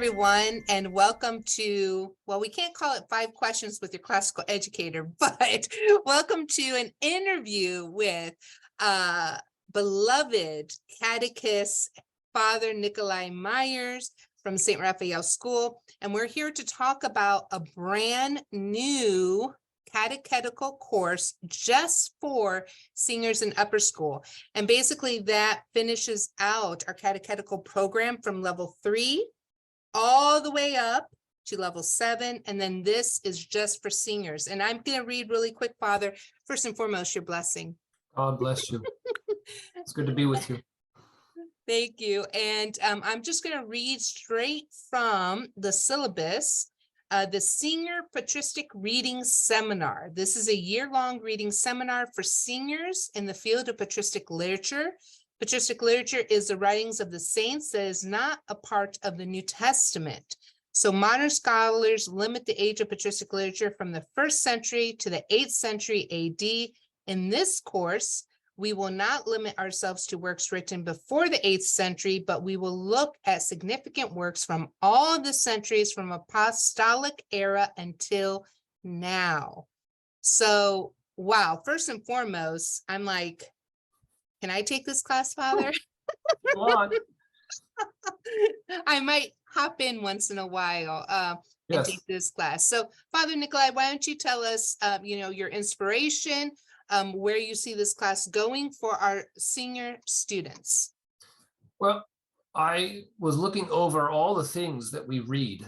everyone, and welcome to, well, we can't call it 5 questions with your classical educator, but welcome to an interview with beloved catechist Father Nikolai Meyers from St. Raphael School. And we're here to talk about a brand new catechetical course just for seniors in upper school. And basically that finishes out our catechetical program from level 3 all the way up to level 7. And then this is just for seniors. And I'm going to read really quick, Father. First and foremost, your blessing. God bless you. It's good to be with you. Thank you. And I'm just going to read straight from the syllabus. The Senior Patristic Reading Seminar. This is a year-long reading seminar for seniors in the field of patristic literature. Patristic literature is the writings of the saints that is not a part of the New Testament. So modern scholars limit the age of patristic literature from the 1st century to the 8th century AD. In this course, we will not limit ourselves to works written before the 8th century, but we will look at significant works from all the centuries from apostolic era until now. So, wow, first and foremost, I'm like, can I take this class, Father? I might hop in once in a while and take this class. So, Father Nikolai, why don't you tell us, your inspiration, where you see this class going for our senior students? Well, I was looking over all the things that we read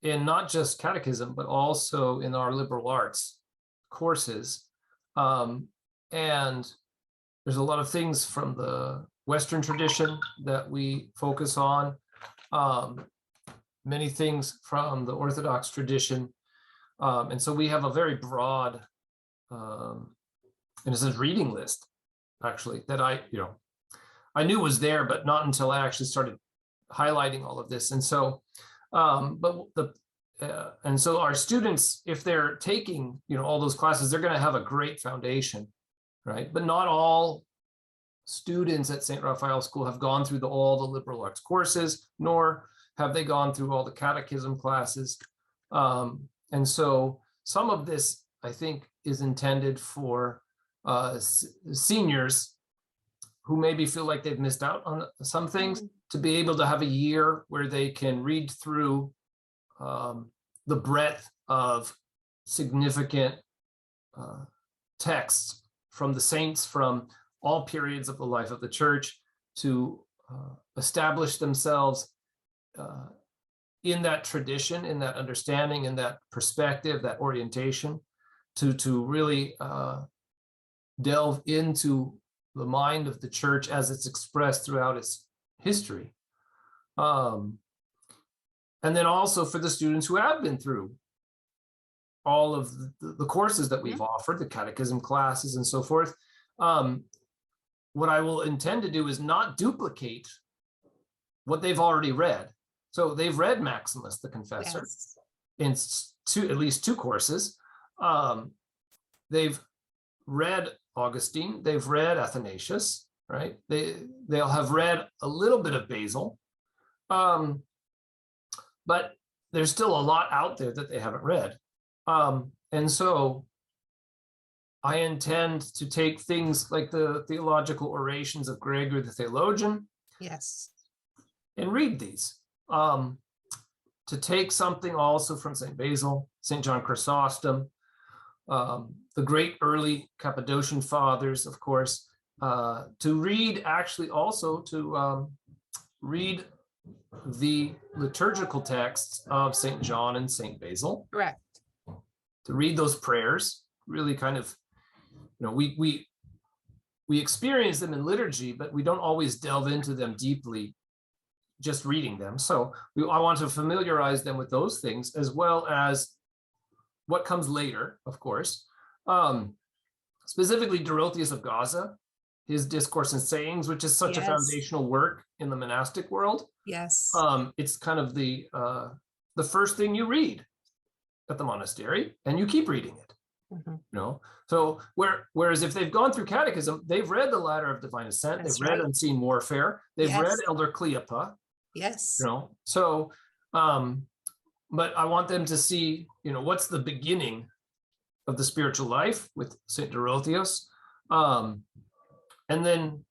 in not just catechism, but also in our liberal arts courses. And there's a lot of things from the Western tradition that we focus on, many things from the Orthodox tradition. And so we have a very broad and it says reading list, actually, that I knew was there, but not until I actually started highlighting all of this. And so, and so our students, if they're taking, all those classes, they're going to have a great foundation, right? But not all students at St. Raphael School have gone through all the liberal arts courses, nor have they gone through all the catechism classes. And so some of this, I think, is intended for seniors who maybe feel like they've missed out on some things, to be able to have a year where they can read through the breadth of significant texts from the saints from all periods of the life of the church, to establish themselves in that tradition, in that understanding, in that perspective, that orientation, to really delve into the mind of the church as it's expressed throughout its history. And then also for the students who have been through all of the courses that we've offered, the catechism classes and so forth. What I will intend to do is not duplicate what they've already read. So they've read Maximus the Confessor in at least 2 courses. They've read Augustine, they've read Athanasius, right? They'll have read a little bit of Basil, but there's still a lot out there that they haven't read. And so I intend to take things like the theological orations of Gregory the Theologian, and read these. To take something also from St. Basil, St. John Chrysostom, the great early Cappadocian fathers, of course, to read, actually also to read the liturgical texts of St. John and St. Basil. Correct. To read those prayers, really kind of, we experience them in liturgy, but we don't always delve into them deeply just reading them. So I want to familiarize them with those things, as well as what comes later, of course, specifically Dorotheus of Gaza, his Discourse and Sayings, which is such a foundational work in the monastic world. It's kind of the first thing you read at the monastery, and you keep reading it. So whereas if they've gone through catechism, they've read the Ladder of Divine Ascent, they've read Unseen Warfare, they've read Elder Cleopa. Yes. So But I want them to see, what's the beginning of the spiritual life with St. Dorotheos, and then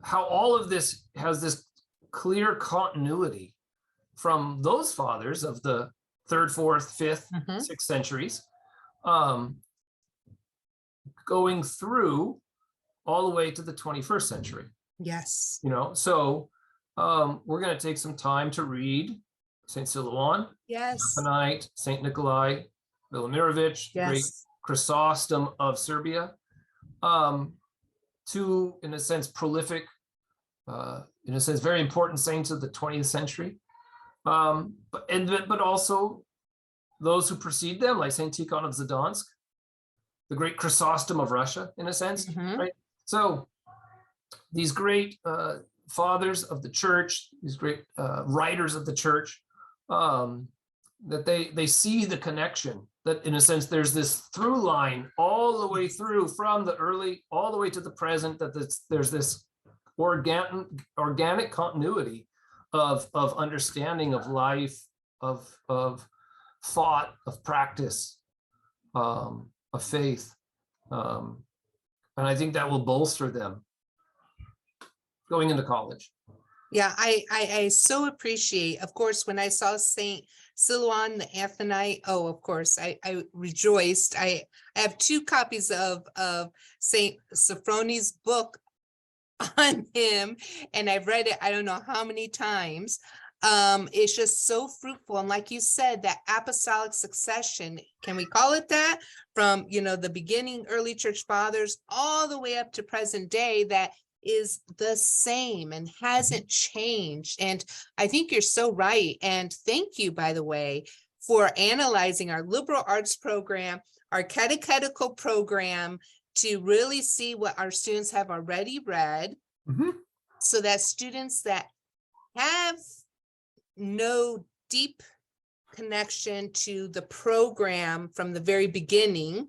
how all of this has this clear continuity from those fathers of the 3rd, 4th, 5th, 6th centuries, going through all the way to the 21st century. Yes. So we're going to take some time to read St. Silouan, Yes. St. Nikolai Velimirovich, the great Chrysostom of Serbia, two, in a sense, prolific, in a sense, very important saints of the 20th century, but also those who precede them, like St. Tikhon of Zadansk, the great Chrysostom of Russia, in a sense, right? So these great fathers of the church, these great writers of the church, that they see the connection, that in a sense there's this through line all the way through from the early all the way to the present, that there's this organic continuity of understanding of life, of thought, of practice, of faith, and I think that will bolster them going into college. Yeah, I so appreciate, of course, when I saw St. Silouan the Athonite, of course, I rejoiced. I have 2 copies of St. Sophroni's book on him, and I've read it I don't know how many times. It's just so fruitful, and like you said, that apostolic succession, can we call it that, from the beginning early church fathers all the way up to present day, that is the same and hasn't changed. And I think you're so right. And thank you, by the way, for analyzing our liberal arts program, our catechetical program, to really see what our students have already read, so that students that have no deep connection to the program from the very beginning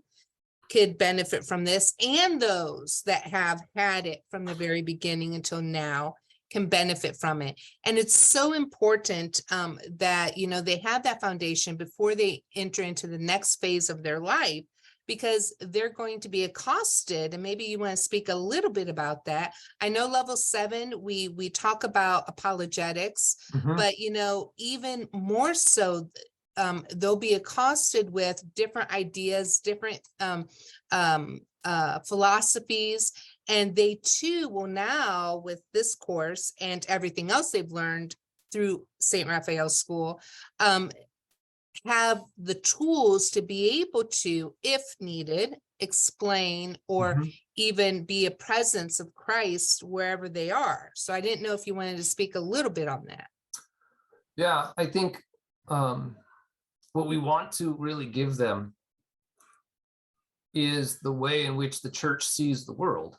could benefit from this, and those that have had it from the very beginning until now can benefit from it. And it's so important that they have that foundation before they enter into the next phase of their life, because they're going to be accosted. And maybe you want to speak a little bit about that. I know level 7, we talk about apologetics, but even more so, they'll be accosted with different ideas, different philosophies, and they too will now, with this course and everything else they've learned through St. Raphael's School, have the tools to be able to, if needed, explain or even be a presence of Christ wherever they are. So I didn't know if you wanted to speak a little bit on that. Yeah, I think what we want to really give them is the way in which the church sees the world,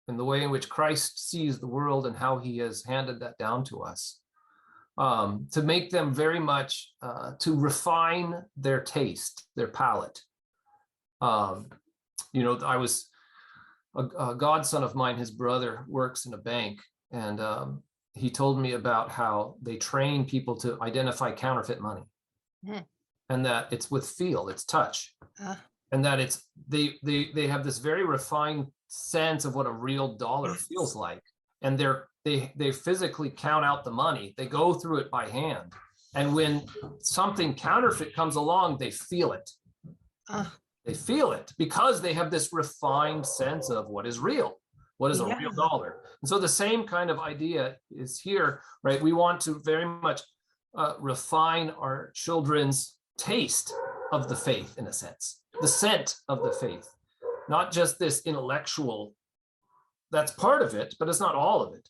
and the way in which Christ sees the world, and how he has handed that down to us, to make them very much, to refine their taste, their palate. I was a godson of mine, his brother works in a bank, and he told me about how they train people to identify counterfeit money. And that it's with feel, it's touch, and that it's they have this very refined sense of what a real dollar feels like, and they physically count out the money. They go through it by hand, and when something counterfeit comes along, they feel it. They feel it because they have this refined sense of what is real, what is a real dollar. And so the same kind of idea is here, right? We want to very much refine our children's taste of the faith, in a sense, the scent of the faith, not just this intellectual, that's part of it, but it's not all of it.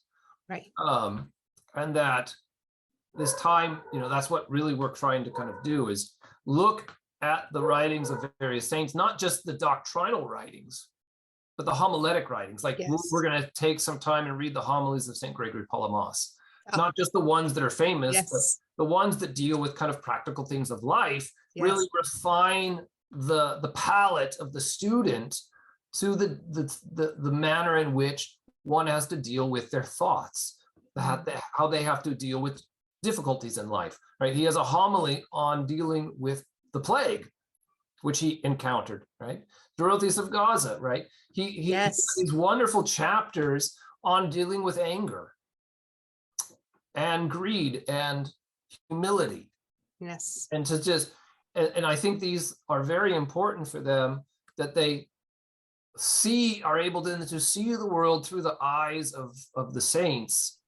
Right. And that this time, that's what really we're trying to kind of do, is look at the writings of various saints, not just the doctrinal writings, but the homiletic writings. Like we're going to take some time and read the homilies of St. Gregory Palamas, not just the ones that are famous, but the ones that deal with kind of practical things of life, really refine the palate of the student to the manner in which one has to deal with their thoughts, how they have to deal with difficulties in life, right? He has a homily on dealing with the plague, which he encountered, right? Dorotheus of Gaza, right? He has these wonderful chapters on dealing with anger and greed and humility. Yes. And to just, and I think these are very important for them, that they are able to see the world through the eyes of the saints,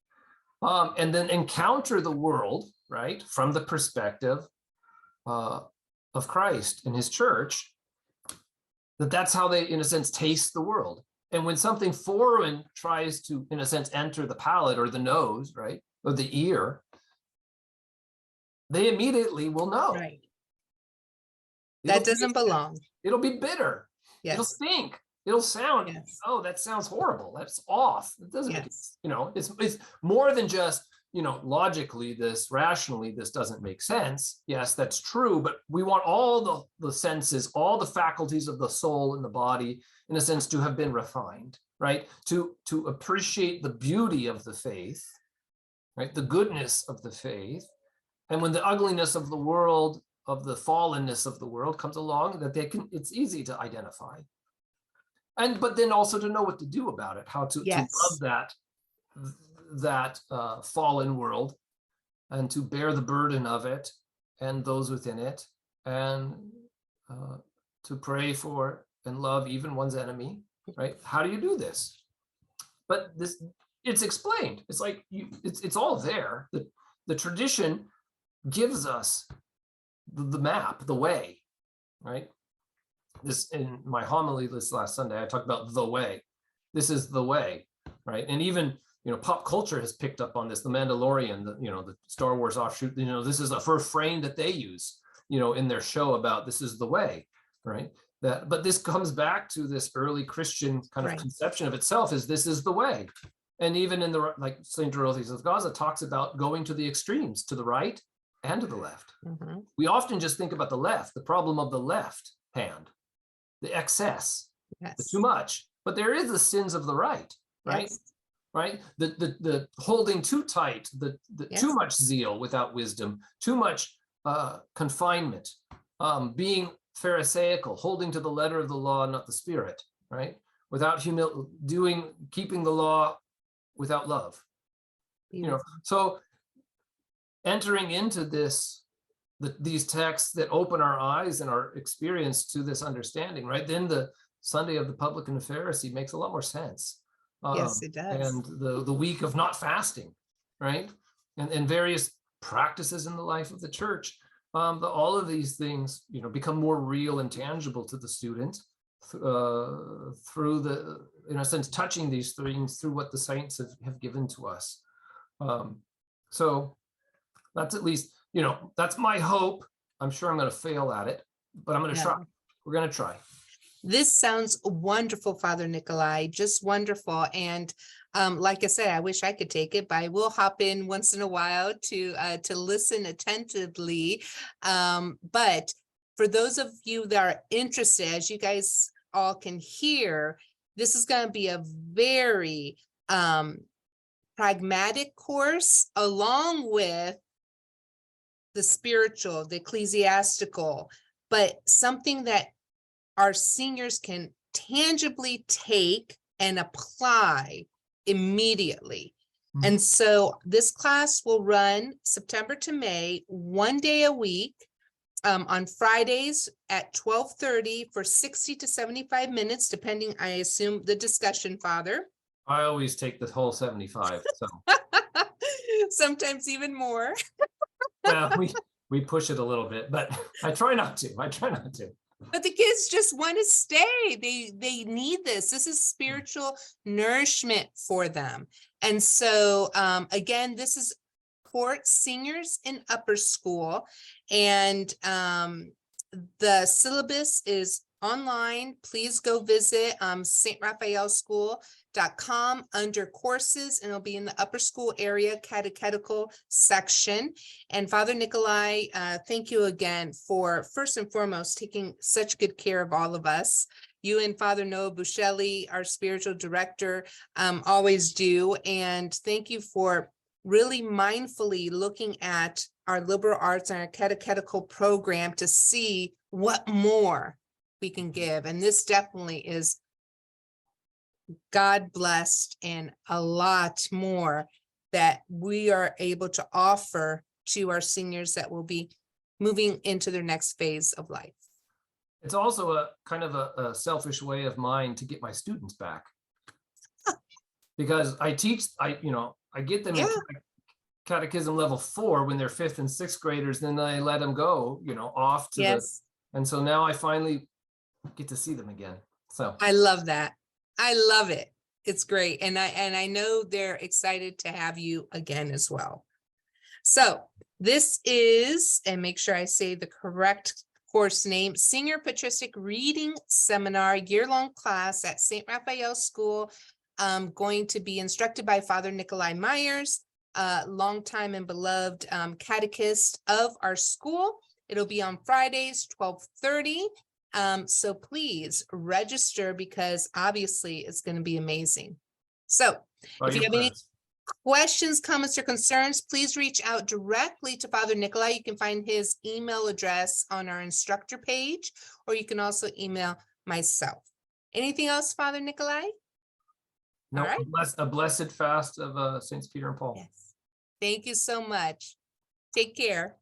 and then encounter the world, right, from the perspective of Christ and his church, that's how they, in a sense, taste the world. And when something foreign tries to, in a sense, enter the palate or the nose, right, or the ear, they immediately will know. Right. That doesn't belong. It'll be bitter. Yes. It'll stink. It'll sound, yes. Oh, that sounds horrible. That's off. It doesn't, yes. It's more than just, logically rationally, this doesn't make sense. Yes, that's true. But we want all the senses, all the faculties of the soul and the body, in a sense, to have been refined, right? To appreciate the beauty of the faith, right? The goodness of the faith. And when the ugliness of the world, of the fallenness of the world comes along, that it's easy to identify. But then also to know what to do about it, how to love that fallen world, and to bear the burden of it and those within it, and to pray for and love even one's enemy, right? How do you do this? But it's explained. It's like it's all there. The tradition gives us the map, the way, right? This, in my homily this last Sunday, I talked about the way. This is the way, right? And even pop culture has picked up on this. The Mandalorian, the Star Wars offshoot. This is a refrain that they use, in their show about this is the way, right? But this comes back to this early Christian kind of conception of itself, is this is the way. And even in like Saint Dorotheus of Gaza talks about going to the extremes, to the right and to the left. Mm-hmm. We often just think about the left, the problem of the left hand, the excess, the too much. But there is the sins of the right, right? Yes. Right? The holding too tight, the too much zeal without wisdom, too much confinement, being pharisaical, holding to the letter of the law, not the spirit, right? Without keeping the law without love. So entering into these texts that open our eyes and our experience to this understanding, right? Then the Sunday of the Publican and Pharisee makes a lot more sense. Yes, it does. And the week of not fasting, right? And various practices in the life of the church. All of these things, become more real and tangible to the student through in a sense, touching these things through what the saints have given to us. So that's at least, that's my hope. I'm sure I'm going to fail at it, but I'm going to try. We're going to try. This sounds wonderful, Father Nikolai, just wonderful. And like I said, I wish I could take it, but I will hop in once in a while to listen attentively. But for those of you that are interested, as you guys all can hear, this is going to be a very pragmatic course, along with the spiritual, the ecclesiastical, but something that our seniors can tangibly take and apply immediately. Mm-hmm. And so this class will run September to May, 1 day a week, on Fridays at 12:30 for 60 to 75 minutes, depending, I assume, the discussion, Father. I always take the whole 75. So sometimes even more. Well, we push it a little bit, but I try not to. But the kids just want to stay. They need this. This is spiritual nourishment for them. And so, again, this is for seniors in upper school. And the syllabus is online. Please go visit straphaelschool.com under courses, and it'll be in the upper school area catechetical section. And Father Nikolai, thank you again for, first and foremost, taking such good care of all of us. You and Father Noah Buscelli, our spiritual director, always do. And thank you for really mindfully looking at our liberal arts and our catechetical program to see what more we can give. And this definitely is God blessed and a lot more that we are able to offer to our seniors that will be moving into their next phase of life. It's also a kind of a selfish way of mine to get my students back. Because I teach, I get them in catechism level 4 when they're 5th and 6th graders, then I let them go, off to and so now I finally get to see them again. So I love that. I love it. It's great. And I know they're excited to have you again as well. So this is, and make sure I say the correct course name, Senior Patristic Reading Seminar, year-long class at St. Raphael School, going to be instructed by Father Nikolai Meyers, longtime and beloved catechist of our school. It'll be on Fridays, 12:30. So please register because obviously it's going to be amazing. So if you have any questions, comments, or concerns, please reach out directly to Father Nikolai. You can find his email address on our instructor page, or you can also email myself. Anything else, Father Nikolai? No, All right. a blessed fast of Saints Peter and Paul. Yes. Thank you so much. Take care.